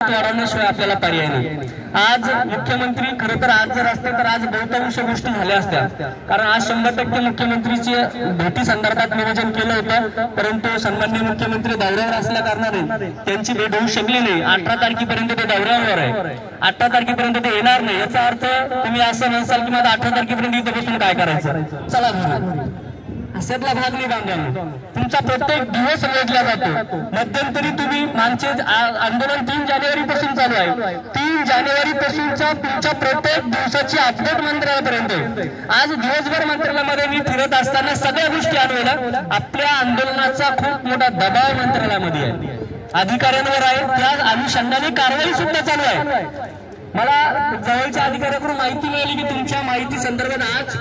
वाढवण्याशिवाय आपल्याला पर्याय नाही। आज मुख्यमंत्री खरं तर आज जर असते तर आज बहुतांश गोष्टी झाल्या असत्या, कारण आज 100% मुख्यमंत्रीची भेटी संदर्भात नियोजन केलं होतं, परंतु सन्माननीय मुख्यमंत्री दौऱ्यावर असल्या कारणाने त्यांची भेट होऊ शकली नाही। 18 तारखेपर्यंत ते दौऱ्यावर आहे, 18 तारखेपर्यंत ते येणार नाही। याचा अर्थ तुम्ही असं म्हणसाल की मला 18 तारखेपर्यंत इथं बसून काय करायचं, चला अशातला भाग नाही बांधला। तुमचा प्रत्येक दिवस मोजला जातो। मध्यंतरी तुम्ही मागचे आंदोलन 3 जानेवारी पासून चालू आहे, 3 जानेवारी पासूनचा तुमच्या प्रत्येक दिवसाची अपडेट मंत्रालयापर्यंत। आज दिवसभर मंत्रालयामध्ये मी फिरत असताना सगळ्या गोष्टी अनुभवल्या। आपल्या आंदोलनाचा खूप मोठा दबाव मंत्रालयामध्ये आहे, अधिकाऱ्यांवर आहे, त्या अनुषंगाने कारवाई सुद्धा चालू आहे। मला जवळच्या अधिकाऱ्याकडून माहिती मिळाली की तुमच्या माहिती संदर्भात आज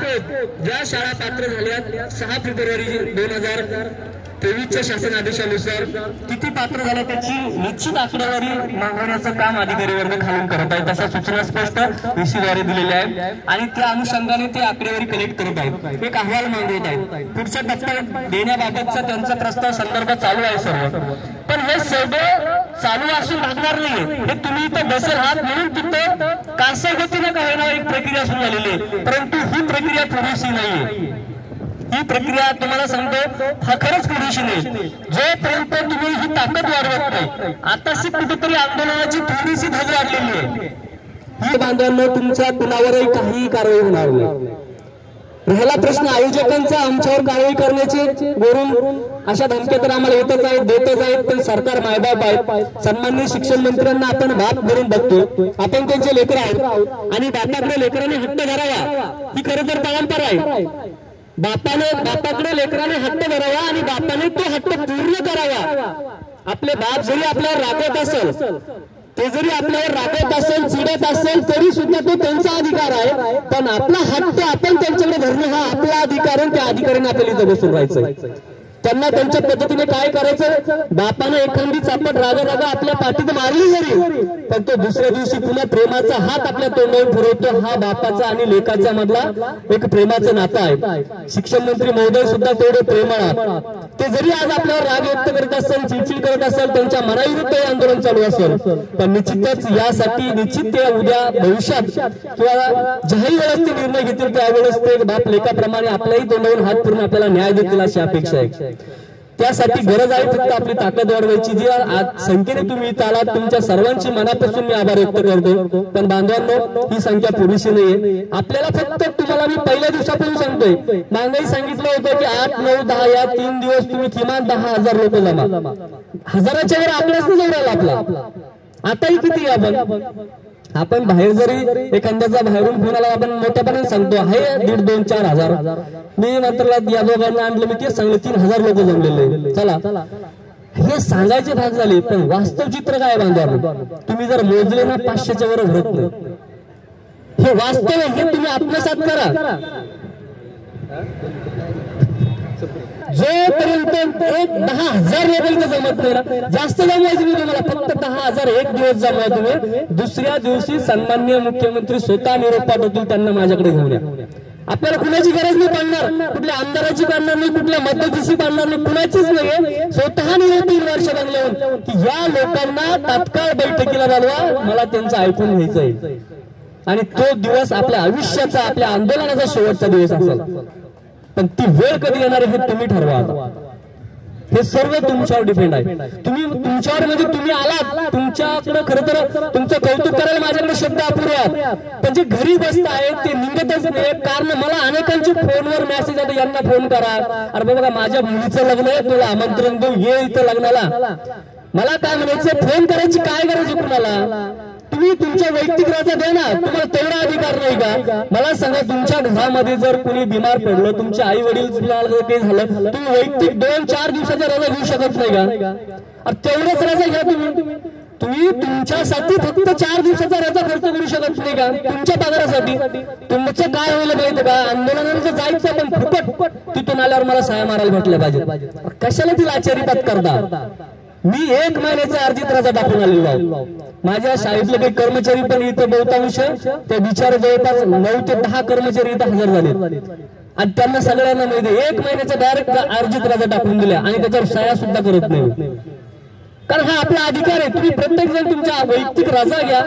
ज्या शाळा पात्र झाल्या 6 फेब्रुवारी 2023च्या शासन आदेशानुसार किती पात्र झाल्या त्याची निश्चित आकडेवारी मागवण्याचं काम अधिकारी वर्ग खालून करत आहे। तसा सूचना स्पष्ट VC द्वारे दिलेल्या आहेत आणि त्या अनुषंगाने ते आकडेवारी कलेक्ट करत आहेत, एक अहवाल मागवत आहेत। पुढच्या टप्प्यात देण्याबाबतचा त्यांचा प्रस्ताव संदर्भ चालू आहे सर्व, पण हे सगळं चालू असून भागणार नाहीये। हे तुम्ही इथं बसेल हात म्हणून तिथं कासय गतीने का होईना एक प्रक्रिया सुरू झालेली आहे, परंतु ही प्रक्रिया पुरेशी नाहीये। ही प्रक्रिया तुम्हाला सांगतो हा खरंच पुरेशी नाही। जोपर्यंत तुम्ही ही ताकद वाढवत नाही, आताशी कुठेतरी आंदोलनाची थोडीशी धग वाढलेली आहे, ही बांधवांना तुमच्या कुणावरही काही कारवाई होणार नाही। राहिला प्रश्न आयोजकांचा आमच्यावर कारवाई करण्याचे वरून अशा धमक्या तर आम्हाला येतच आहेत, देतच आहेत, पण सरकार मायबाप आहे। सन्माननीय शिक्षण मंत्र्यांना आपण बाप भरून बघतो, आपण त्यांचे लेकर आहोत आणि बापाकडे लेकराने हट्ट धरावा ही खरं तर परंपरा आहे। बापाकडे लेकराने हट्ट धरावा आणि बापाने तो हट्ट पूर्ण करावा। आपले बाप जरी आपल्यावर रागवत असेल, ते जरी आपल्यावर रागवत असेल, चिडत असेल, तरी सुद्धा तो त्यांचा अधिकार आहे, पण आपला हट्ट आपण त्यांच्याकडे धरणं हा आपला अधिकार आहे। त्या अधिकाऱ्याने आपल्याला इथं बसून राहायचं, त्यांना त्यांच्या पद्धतीने काय करायचं। बापाने एखादी चापट रागा आपल्या पाठीत मारली जरी, पण तो दुसऱ्या दिवशी पुन्हा प्रेमाचा हात आपल्या तोंडावर फिरवतो। हा बापाचा आणि लेकाच्या मधला एक प्रेमाचं नातं आहे। शिक्षण मंत्री महोदय सुद्धा तेवढे प्रेमळ आहेत, ते जरी आज आपल्यावर राग व्यक्त करत असेल, चिडचिड करत असेल, त्यांच्या मनाविरुद्ध हे आंदोलन चालू असेल, पण निश्चितच यासाठी निश्चित ते उद्या भविष्यात किंवा ज्याही वेळेस ते निर्णय घेतील त्यावेळेस ते बाप लेकाप्रमाणे आपल्याही तोंडावरून हात फिरून आपल्याला न्याय देतील अशी अपेक्षा आहे। त्यासाठी गरज आहे फक्त आपली ताकद वाढवायची, जी संख्येने तुम्ही इथं आलात तुमच्या सर्वांची मनापासून मी आभार व्यक्त करतो, पण बांधवांनो ही संख्या पुरेशी नाहीये। आपल्याला फक्त तुम्हाला मी पहिल्या दिवसापासून सांगतोय, मागेही सांगितलं होतं की 8, 9, 10 या 3 दिवस तुम्ही किमान 10,000 लोक जमा, हजाराच्या वर आपल्याच नाही जाऊ आपला। आताही किती आपण बाहेर जरी एखाद्याचा बाहेरून फोन आला आपण मोठ्यापणाने सांगतो आहे 1.5, 2, 4 हजार। मी मात्र या दोघांना आणलं, मी तेच सांगले 3,000 लोक जमलेले, चला हे सांगायचे भाग झाले, पण वास्तव चित्र काय बांधवा तुम्ही जर मोजले ना 500च्या वर होत नाही। हे वास्तव आहे, हे तुम्ही आत्मसात करा। जोपर्यंत 10,000 लोक जमत नाही ना, जास्त जमवायचं मी तुम्हाला, फक्त 10,000 एक दिवस जमवा तुम्ही। दुसऱ्या दिवशी सन्माननीय मुख्यमंत्री स्वतः निरोप पाठवतील, त्यांना माझ्याकडे घेऊन या। आपल्याला कुणाची गरज नाही पडणार, कुठल्या आमदाराची पडणार नाही, कुठल्या मदतीची पडणार नाही, कुणाचीच नाही। स्वतः निरोप 3 वर्ष लागले की या लोकांना तात्काळ बैठकीला बोलवा, मला त्यांचं ऐकून घ्यायचंय। आणि तो दिवस आपल्या आयुष्याचा, आपल्या आंदोलनाचा शेवटचा दिवस असेल, पण ती वेळ कधी येणार हे तुम्ही ठरवा। हे सर्व तुमच्यावर डिपेंड आहे। तुमच्यावर म्हणजे तुम्ही आलात, तुमच्याकडे खरं तर तुमचं कौतुक करायला माझ्याकडे शब्द अपुरे आहेत, पण जे घरी बसत आहेत ते निघतच नाही। कारण मला अनेकांचे फोनवर मेसेज येतात, यांना फोन करा, अरे बघा माझ्या मुलीचं लग्न आहे, तुला आमंत्रण देऊ, ये इथं लग्नाला। मला काय म्हणायचं, फोन करायची काय गरज आहे कुणाला? तुम्ही तुमच्या वैयक्तिक रजा द्या ना, तुम्हाला तेवढा अधिकार नाही का? मला सांगा, तुमच्या घरामध्ये जर कोणी बिमार पडलं, तुमचे आई वडील काही झालं, तुम्ही वैयक्तिक 2-4 दिवसाच्या रजा घेऊ शकत नाही का? तेवढंच रजा घ्या तुम्ही तुमच्यासाठी फक्त 4 दिवसाचा रजा खर्च करू शकत नाही का? तुमच्या पगारासाठी तुमचं काय होईल माहिती का? आंदोलनाला जायचं पण फुकट तिथून आल्यावर मला साया मारायला भेटल्या पाहिजे, कशाला तिला आचार्यपात करता? मी 1 महिन्याचा अर्जित रजा टाकून आलेलो। माझ्या शाळेतले काही कर्मचारी पण इथं बहुतांश ते बिचारे जवळपास 9 ते 10 कर्मचारी इथं हजर झाले आणि त्यांना सगळ्यांना माहिती 1 महिन्याचा डायरेक्ट अर्जित रजा टाकून दिल्या आणि त्याच्यावर सह्या सुद्धा करत नाही। कारण हा आपला अधिकार आहे. तुम्ही प्रत्येक जण तुमच्या वैयक्तिक रजा घ्या,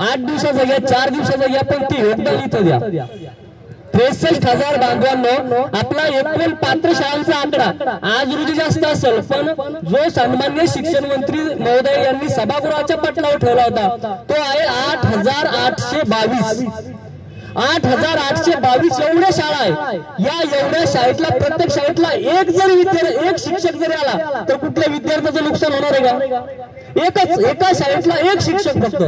8 दिवसाचा घ्या, 4 दिवसाचा घ्या, पण ते योगदान इथं द्या. 63,000 बांधवांनो, आपला एकूण पात्र शाळांचा आकडा आज रोजी जास्त असेल, पण जो सन्मान्य शिक्षण मंत्री महोदय यांनी सभागृहाच्या पटलावर ठेवला होता तो आहे 8,822. 8,822 एवढ्या शाळा आहे. या एवढ्या शाळेतला प्रत्येक शाळेतला एक शिक्षक जरी आला तर कुठल्या विद्यार्थ्याचं नुकसान होणार आहे का? एका शाळेतला एक शिक्षक, फक्त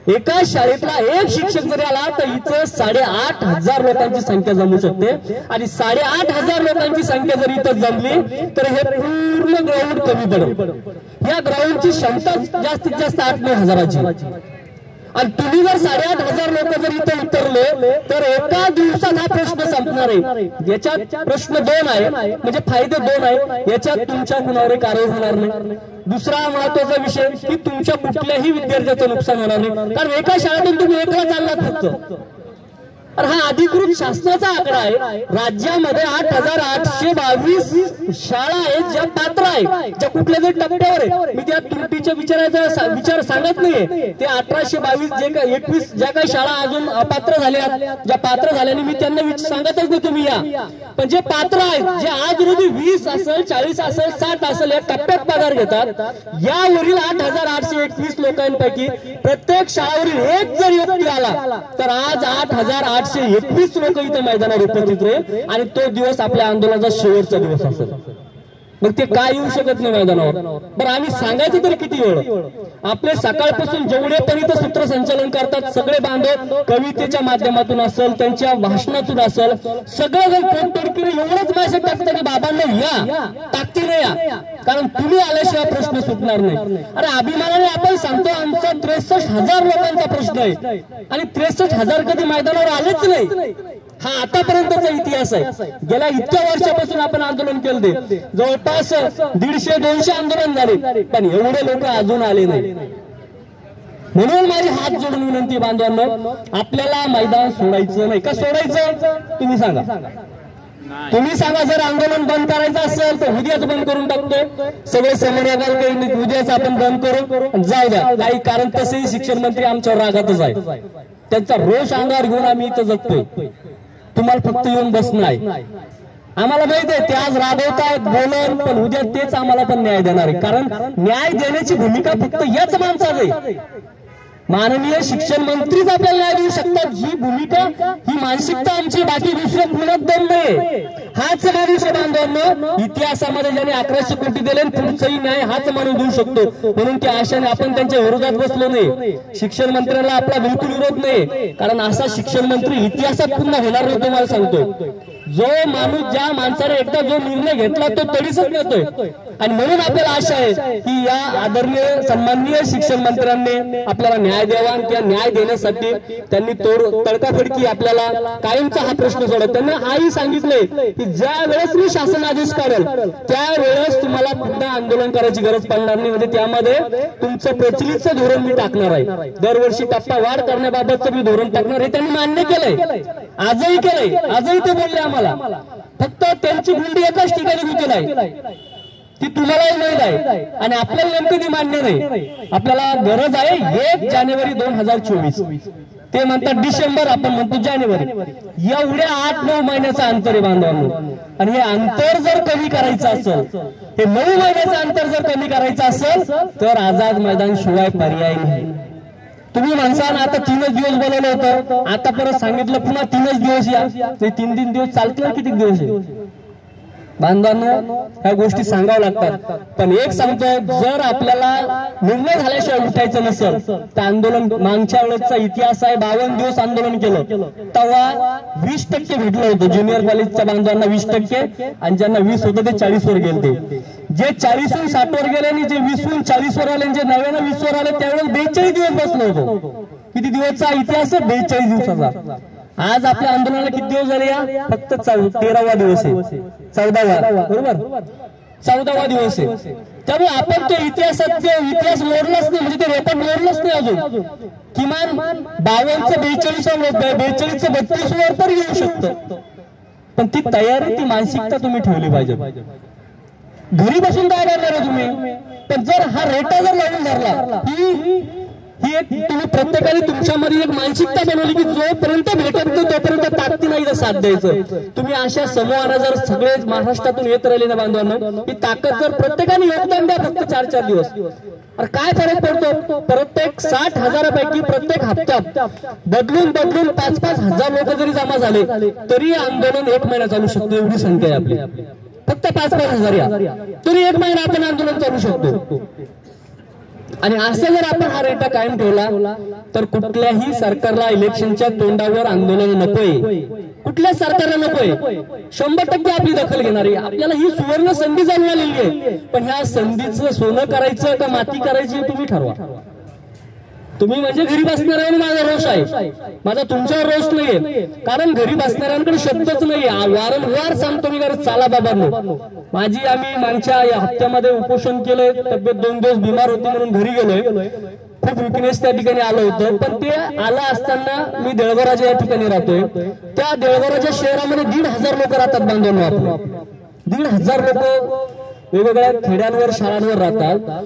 एका शाळेतला एक शिक्षक जरी आला तर इथं 8,500 लोकांची संख्या जमू शकते. आणि 8,500 लोकांची संख्या जर इथं जमली तर हे पूर्ण ग्राउंड कमी पडेल. या ग्राउंडची क्षमता जास्तीत जास्त 8,000-9,000ची. आणि तुम्ही जर 8,500 लोक जर इथे उतरले तर एका दिवसात हा प्रश्न संपणार आहे. याच्यात प्रश्न 2 आहे, म्हणजे फायदे 2 आहे. याच्यात तुमच्या कुणावर कारवाई होणार नाही. दुसरा महत्वाचा विषय की तुमच्या कुठल्याही विद्यार्थ्याचं नुकसान होणार नाही, कारण एका शाळेतून तुम्ही एकला चाललात फक्त. हा अधिकृत शासनाचा आकडा आहे. राज्यामध्ये 8,822 शाळा आहेत ज्या पात्र आहेत, ज्या कुठल्या तरी टप्प्यावर आहे. मी त्या त्रुटीच्या विचार सांगत नाहीये. ते 1,822 जे काही 21 ज्या काही शाळा अजून अपात्र झाल्या, ज्या पात्र झाल्याने मी त्यांना सांगतच नाही तुम्ही या. पण जे पात्र आहेत, जे आज रोजी 20 असेल, 40 असेल, 60 असेल या टप्प्यात पगार घेतात, यावरील 8,821 लोकांपैकी प्रत्येक शाळेवरील एक जर व्यक्ती आला तर आज 8,821 लोक इथे मैदानावर उपस्थित राहील. आणि तो दिवस आपल्या आंदोलनाचा शेवटचा दिवस असेल. मग ते काय येऊ शकत नाही मैदानावर. बरं, आम्ही सांगायचं तरी किती वेळ? आपले सकाळपासून जेवढे पण इथं सूत्रसंचालन करतात सगळे बांधव कवितेच्या माध्यमातून असेल, त्यांच्या भाषणातून असेल, सगळेजण पोटतिडकीने एवढंच मेसेज टाकतात की बाबांना या, ताकदीने या, कारण तुम्ही आल्याशिवाय प्रश्न सुटणार नाही. अरे अभिमानाने आपण सांगतो आमचा 63,000 लोकांचा प्रश्न आहे आणि 63,000 कधी मैदानावर आलेच नाही. हा आतापर्यंतचा इतिहास आहे. गेल्या इतक्या वर्षापासून आपण आंदोलन केले, जवळपास 150-200 आंदोलन झाले, पण एवढे लोक अजून आले नाही. म्हणून माझी हात जोडून विनंती बांधवांनो, आपल्याला मैदान सोडायचं नाही. का सोडायचं तुम्ही सांगा? तुम्ही सांगा. जर आंदोलन बंद करायचं असेल तर उद्याच बंद करून टाकतो. सगळे समन्वयक उद्याच आपण बंद करू, जाऊ द्या काही. कारण तसेही शिक्षण मंत्री आमच्यावर रागातच आहे. त्यांचा रोष अंगावर घेऊन आम्ही इथं जगतोय. तुम्हाला फक्त येऊन बसणं आहे. आम्हाला माहित आहे ते आज राबवतायत बोलून, पण उद्या तेच आम्हाला पण न्याय देणार आहे. कारण न्याय देण्याची भूमिका फक्त याच माणसाची आहे. माननीय शिक्षण मंत्रीच आपल्याला न्याय देऊ शकतात. ही भूमिका, ही मानसिकता आमची, बाकी दुसरं पुण्यात दम नाही. हाच माणूस बांधवांनो, इतिहासामध्ये ज्याने 1100 कोटी दिले पुढचाही न्याय हाच माणूस देऊ शकतो. म्हणून त्या आशेने आपण त्यांच्या विरोधात बसलो नाही. शिक्षण मंत्र्याला आपला बिलकुल विरोध नाही, कारण असा शिक्षण मंत्री इतिहासात पुन्हा होणार नाही. तुम्हाला सांगतो, जो माणूस, ज्या माणसाने एकदा जो निर्णय घेतला तो तडीसच नेतोय. आणि म्हणून आपल्याला आशा आहे की या आदरणीय सन्माननीय शिक्षण मंत्र्यांनी आपल्याला न्याय द्यावा. आणि त्या न्याय देण्यासाठी त्यांनी तडकाफडकी आपल्याला कायमचा हा प्रश्न सोडत. त्यांनी हाही सांगितलंय की ज्या वेळेस मी शासन आदेश काढेल त्यावेळेस तुम्हाला पुन्हा आंदोलन करायची गरज पडणार नाही. म्हणजे त्यामध्ये तुमचं प्रचलितचं धोरण मी टाकणार आहे. दरवर्षी टप्पा वाढ करण्याबाबतचं मी धोरण टाकणार आहे. त्यांनी मान्य केलंय, आजही केलंय. आजही ते बोलले आम्हाला. फक्त त्यांची गुंडी एकाच ठिकाणी गुंतली आहे, ती तुम्हालाही माहित आहे आणि आपल्याला नेमकं ती मान्य नाही. आपल्याला गरज आहे 1 जानेवारी 2024. ते म्हणतात डिसेंबर, आपण म्हणतो जानेवारी. एवढ्या 8-9 महिन्याचं अंतर आहे बांधवांनो. आणि हे अंतर जर कमी करायचं असेल, हे 9 महिन्याचं अंतर जर कमी करायचं असेल तर आझाद मैदान शिवाय पर्याय नाही. तुम्ही माणसानं आता 3च दिवस बोलवलं होतं, आता परत सांगितलं पुन्हा 3च दिवस या. ते 3 दिवस चालतील, किती दिवस आहे बांधवांनो? ह्या गोष्टी सांगाव्या लागतात. पण एक सांगतोय, जर आपल्याला निर्णय झाल्याशिवाय उठायचं नसेल तर आंदोलन, मागच्या वेळेचा इतिहास आहे, 52 दिवस आंदोलन केलं तेव्हा 20% भेटलं होतं. ज्युनियर कॉलेजच्या बांधवांना 20% आणि ज्यांना 20 होतं ते 40 वर गेले. जे 40हून 60 वर गेले आणि जे 20हून 40 वर आले, जे 9व्यानं 20 वर आले त्यावेळेस 42 दिवस बसलो होतो. किती दिवसचा इतिहास आहे? 42 दिवसाचा. आज आपल्या आंदोलनाला किती दिवस झाले? या फक्त 13वा दिवस आहे, 14वा, बरोबर, 14वा दिवस आहे. त्यामुळे आपण तो इतिहासात इतिहास मोडलाच नाही, म्हणजे ते रेकॉर्ड मोडलंच नाही अजून. किमान 52चं 42चं 32 वर तर येऊ शकतं. पण ती तयारी, ती मानसिकता तुम्ही ठेवली पाहिजे. घरी बसून काय करणार आहे तुम्ही? पण जर हा रेटा जर लावून धरला, ही एक तुम्ही प्रत्येकाने तुमच्यामध्ये एक मानसिकता बनवली की जोपर्यंत भेटत नाही तोपर्यंत ताकदी नाही साथ द्यायचं. तुम्ही अशा समूहाने जर सगळे महाराष्ट्रातून येत राहिले ना बांधवांनो, ही ताकद जर प्रत्येकाने योगदान द्या फक्त 4-4 दिवस, अरे काय फरक पडतो? प्रत्येक 60,000पैकी प्रत्येक हप्त्यात बदलून 5-5 हजार लोक जरी जमा झाले तरी आंदोलन 1 महिना चालू शकतो. एवढी संख्या आहे आपली. फक्त 5-5 हजार या तरी 1 महिना आपण आंदोलन चालू शकतो. आणि असं जर आपण हा रेटा कायम ठेवला तर कुठल्याही सरकारला इलेक्शनच्या तोंडावर आंदोलन नकोय, कुठल्याच सरकारला नकोय. 100% आपली दखल घेणार आहे. आपल्याला ही सुवर्ण संधी जाणवलेली आहे. पण ह्या संधीचं सोनं करायचं का माती करायची तुम्ही ठरवा. तुम्ही म्हणजे घरी बसणाऱ्यांना माझा रोष आहे, माझा तुमच्यावर रोष नाहीये. कारण घरी बसणाऱ्यांकडे शब्दच नाहीये. वारंवार सांगतो मी घरी चाला बाबांनो. आम्ही मागच्या या हप्त्यामध्ये उपोषण केलंय. तब्येत 2 दिवस बिमार होती म्हणून घरी गेलोय. खूप विकनेस त्या ठिकाणी आलं होतं. पण ते आलं असताना मी देळगोराजा या ठिकाणी राहतोय. त्या देळगोराजा शहरामध्ये 1,500 लोक राहतात बांधवांनो. आपण 1,500 लोक वेगवेगळ्या खेड्यांवर शाळांवर राहतात.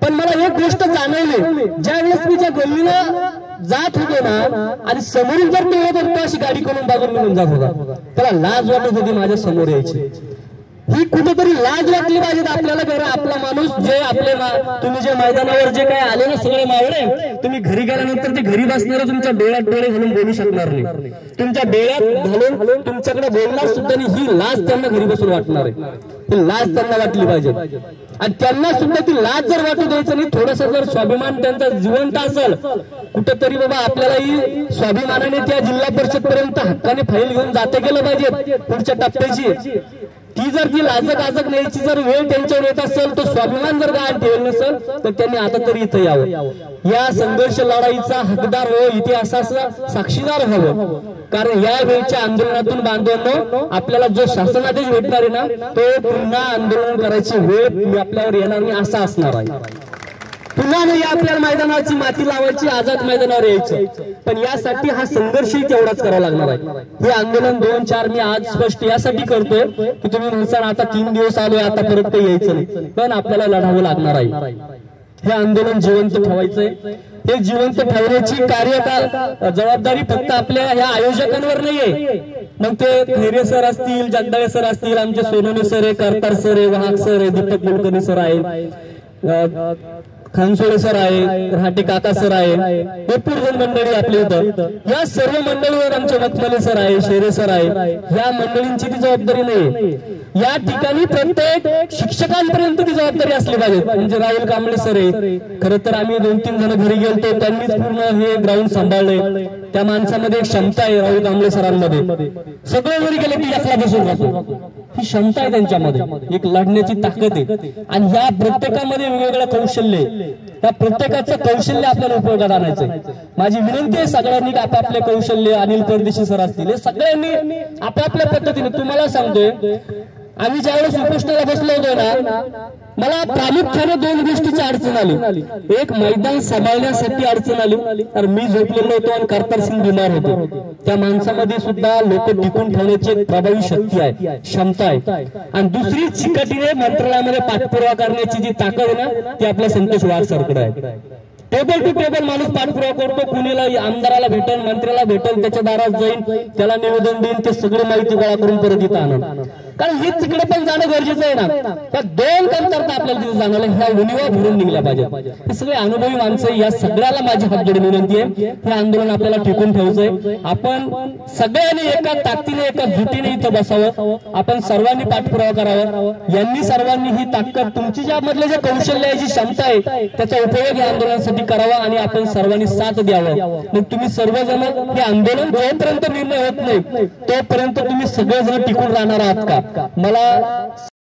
पण मला एक गोष्ट जाणवली, ज्या वेळेस मी ज्या गल्लीला जात होतो ना आणि समोरून जर तो येत होता अशी गाडी करून बाजून निघून जात होता, त्याला लाज वाटत होती माझ्या समोर यायची. ही कुठेतरी लाज वाटली पाहिजे आपल्याला. कारण आपला माणूस जे आपले तुम्ही जे मैदानावर जे काय आले ना सगळे मावळे, तुम्ही घरी गेल्यानंतर ते घरी बसणारे तुमच्या डोळ्यात डोळे घालून बोलू शकणार नाही. तुमच्या डोळ्यात घालून तुमच्याकडे बोलणार सुद्धा नाही. ही लाज त्यांना घरी बसून वाटणार आहे. ही लाज त्यांना वाटली पाहिजे. आणि त्यांना सुद्धा ती लाज जर वाटू द्यायचं नाही. थोडासा जर स्वाभिमान त्यांचा जिवंत असेल कुठेतरी बाबा आपल्यालाही स्वाभिमानाने त्या जिल्हा परिषद पर्यंत हक्काने फाईल घेऊन जाता गेलं पाहिजे पुढच्या टप्प्याची. ती जर ती लाजक न्यायची जर वेळ त्यांच्यावर येत असेल, तो स्वाभिमान जर गहाण ठेवलं नसेल तर त्यांनी आता तरी इथं यावं. या संघर्ष लढाईचा हकदार हो, इतिहासाचा साक्षीदार हवं. कारण या वेळच्या आंदोलनातून बांधवांनो आपल्याला जो शासनादेश भेटणार आहे ना तो पुन्हा आंदोलन करायची वेळ आपल्यावर येणार नाही असा असणार आहे. पुन्हा नाही आपल्याला मैदानाची माती लावायची, आझाद मैदानावर यायचं. पण यासाठी हा संघर्षही तेवढाच करावा लागणार आहे. हे आंदोलन 2-4 मी आज स्पष्ट यासाठी करतोय की तुम्ही म्हणसाल आता 3 दिवस आलोय आता परत काही यायचं नाही. पण आपल्याला लढावं लागणार आहे. हे आंदोलन जिवंत ठेवायचंय. हे जिवंत ठेवण्याची जबाबदारी फक्त आपल्या ह्या आयोजकांवर नाहीये. मग ते खैरे सर असतील, जगदाळे सर असतील, आमचे सोनवणे सर आहे, करतार सर आहे, वाहक सर आहे, दीपक कुलकर्णी सर आहे, खानसोळे सर आहे, रहाटे काका सर आहे, भरपूर जण मंडळी आपली इथं. या सर्व मंडळीवर आमचे मखमले सर आहे, शेरे सर आहे. या मंडळींची ती जबाबदारी नाही. या ठिकाणी प्रत्येक शिक्षकांपर्यंत ती जबाबदारी असली पाहिजे. म्हणजे राहुल कांबळे सर आहे. खरं तर आम्ही 2-3 जण घरी गेलतो, त्यांनीच पूर्ण हे ग्राउंड सांभाळले. त्या माणसामध्ये एक क्षमता आहे राहुल कांबळे सरांमध्ये. सगळे जरी गेले की एकला बसून राहतो. ही क्षमता आहे त्यांच्यामध्ये, एक लढण्याची ताकद आहे. आणि ह्या प्रत्येकामध्ये वेगवेगळं कौशल्य आहे. त्या प्रत्येकाचं कौशल्य आपल्याला उपयोगात आणायचंय. माझी विनंती आहे सगळ्यांनी आपापले कौशल्य, अनिल परदेशी सर असतील, सगळ्यांनी आपापल्या पद्धतीने. तुम्हाला सांगतोय आम्ही ज्यावेळेस उपोषणाला बसलो होतो ना, मला प्रामुख्याने 2 गोष्टीची अडचण आली. एक मैदान सांभाळण्यासाठी अडचण आली. तर मी झोपलेलो होतो आणि करतार सिंग बिमार होतो. त्या माणसामध्ये सुद्धा लोक टिकून ठेवण्याची एक प्रभावी शक्ती आहे, क्षमता आहे. आणि दुसरी चिकटीने मंत्रालयामध्ये पाठपुरावा करण्याची जी ताकद आहे ना ती आपल्या संतोष वाघ सरकडे आहे. टेबल टू टेबल माणूस पाठपुरावा करतो. कुणीला आमदाराला भेटेल, मंत्र्याला भेटेल, त्याच्या दारात जाईल, त्याला निवेदन देईल, ते सगळी माहिती गोळा करून परत इथं आणून. कारण हे तिकडे पण जाणं गरजेचं आहे ना. त्या 2 कमतरता आपल्याला तिथे जाणवल्या, ह्या उणीवा भरून निघल्या पाहिजे. हे सगळे अनुभवी माणसं, या सगळ्याला माझी हात जोडून विनंती आहे. हे आंदोलन आपल्याला टिकून ठेवायचंय. आपण सगळ्यांनी एका ताकदीने, एका जुटीने इथं बसावं. आपण सर्वांनी पाठपुरावा करावा. यांनी सर्वांनी ही ताकद, तुमची ज्यामधले जे कौशल्य आहे, जी क्षमता आहे, त्याचा उपयोग या आंदोलनासाठी करावा आणि आपण सर्वांनी साथ द्यावं. मग तुम्ही सर्वजण हे आंदोलन जोपर्यंत निर्णय होत नाही तोपर्यंत तुम्ही सगळेजण टिकून राहणार आहात का? मला